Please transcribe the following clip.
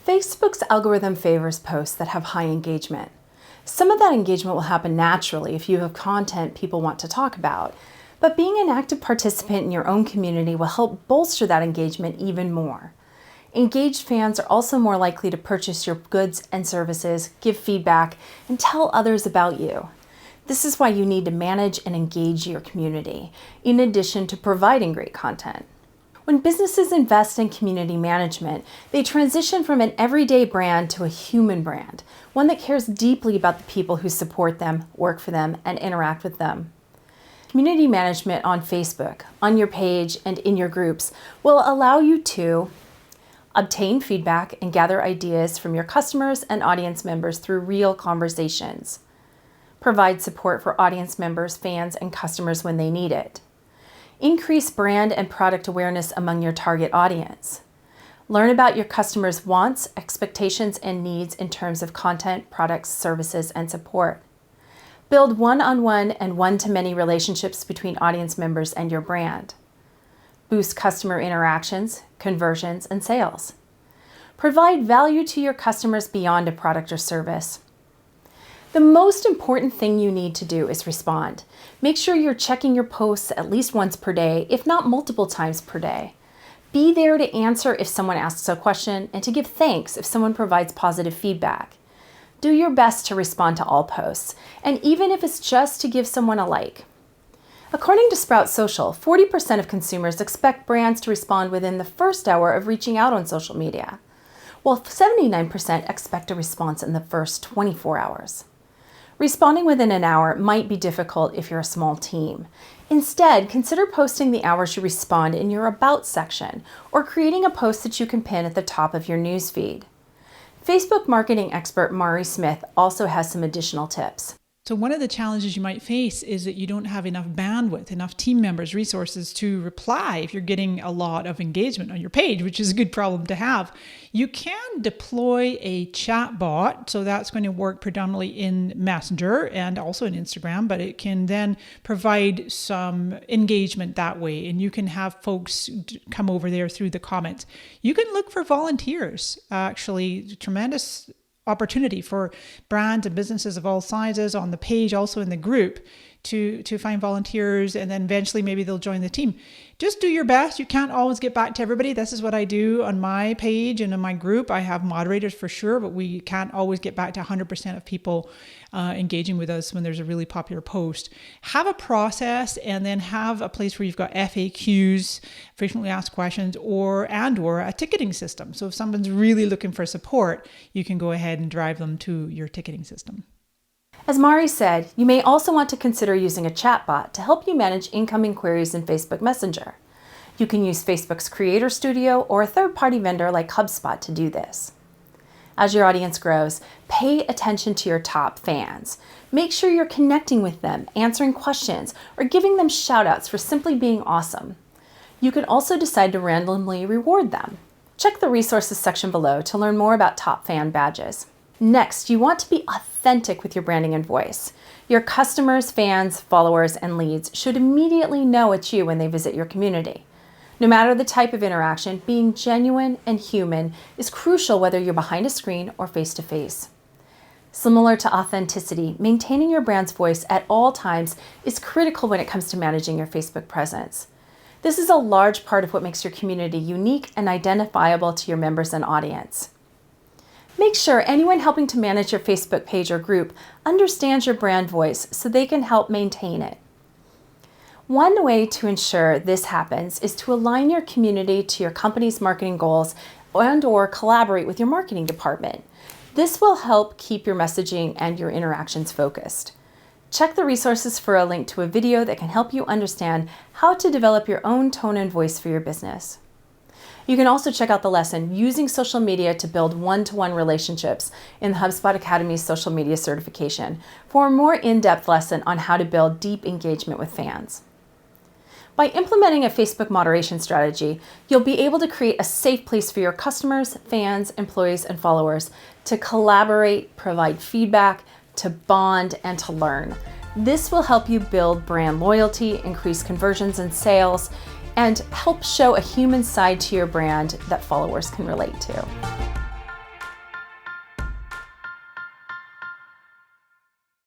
Facebook's algorithm favors posts that have high engagement. Some of that engagement will happen naturally if you have content people want to talk about, but being an active participant in your own community will help bolster that engagement even more. Engaged fans are also more likely to purchase your goods and services, give feedback, and tell others about you. This is why you need to manage and engage your community, in addition to providing great content. When businesses invest in community management, they transition from an everyday brand to a human brand, one that cares deeply about the people who support them, work for them, and interact with them. Community management on Facebook, on your page, and in your groups will allow you to obtain feedback and gather ideas from your customers and audience members through real conversations. Provide support for audience members, fans, and customers when they need it. Increase brand and product awareness among your target audience. Learn about your customers' wants, expectations, and needs in terms of content, products, services, and support. Build one-on-one and one-to-many relationships between audience members and your brand. Boost customer interactions, conversions, and sales. Provide value to your customers beyond a product or service. The most important thing you need to do is respond. Make sure you're checking your posts at least once per day, if not multiple times per day. Be there to answer if someone asks a question and to give thanks if someone provides positive feedback. Do your best to respond to all posts, and even if it's just to give someone a like. According to Sprout Social, 40% of consumers expect brands to respond within the first hour of reaching out on social media, while 79% expect a response in the first 24 hours. Responding within an hour might be difficult if you're a small team. Instead, consider posting the hours you respond in your About section or creating a post that you can pin at the top of your newsfeed. Facebook marketing expert Mari Smith also has some additional tips. So one of the challenges you might face is that you don't have enough bandwidth, enough team members, resources to reply if you're getting a lot of engagement on your page, which is a good problem to have. You can deploy a chat bot, so that's going to work predominantly in Messenger and also in Instagram, but it can then provide some engagement that way, and you can have folks come over there through the comments. You can look for volunteers, actually, tremendous opportunity for brands and businesses of all sizes on the page, also in the group, to find volunteers, and then eventually maybe they'll join the team. Just do your best. You can't always get back to everybody. This is what I do on my page and in my group. I have moderators for sure, but we can't always get back to 100% of people engaging with us when there's a really popular post. Have a process, and then have a place where you've got FAQs, frequently asked questions, or a ticketing system. So if someone's really looking for support, you can go ahead and drive them to your ticketing system. As Mari said, you may also want to consider using a chatbot to help you manage incoming queries in Facebook Messenger. You can use Facebook's Creator Studio or a third-party vendor like HubSpot to do this. As your audience grows, pay attention to your top fans. Make sure you're connecting with them, answering questions, or giving them shout-outs for simply being awesome. You can also decide to randomly reward them. Check the resources section below to learn more about top fan badges. Next, you want to be authentic with your branding and voice. Your customers, fans, followers, and leads should immediately know it's you when they visit your community. No matter the type of interaction, being genuine and human is crucial whether you're behind a screen or face-to-face. Similar to authenticity, maintaining your brand's voice at all times is critical when it comes to managing your Facebook presence. This is a large part of what makes your community unique and identifiable to your members and audience. Make sure anyone helping to manage your Facebook page or group understands your brand voice so they can help maintain it. One way to ensure this happens is to align your community to your company's marketing goals and/or collaborate with your marketing department. This will help keep your messaging and your interactions focused. Check the resources for a link to a video that can help you understand how to develop your own tone and voice for your business. You can also check out the lesson, Using Social Media to Build One-to-One Relationships, in the HubSpot Academy's Social Media Certification for a more in-depth lesson on how to build deep engagement with fans. By implementing a Facebook moderation strategy, you'll be able to create a safe place for your customers, fans, employees, and followers to collaborate, provide feedback, to bond, and to learn. This will help you build brand loyalty, increase conversions and sales, and help show a human side to your brand that followers can relate to.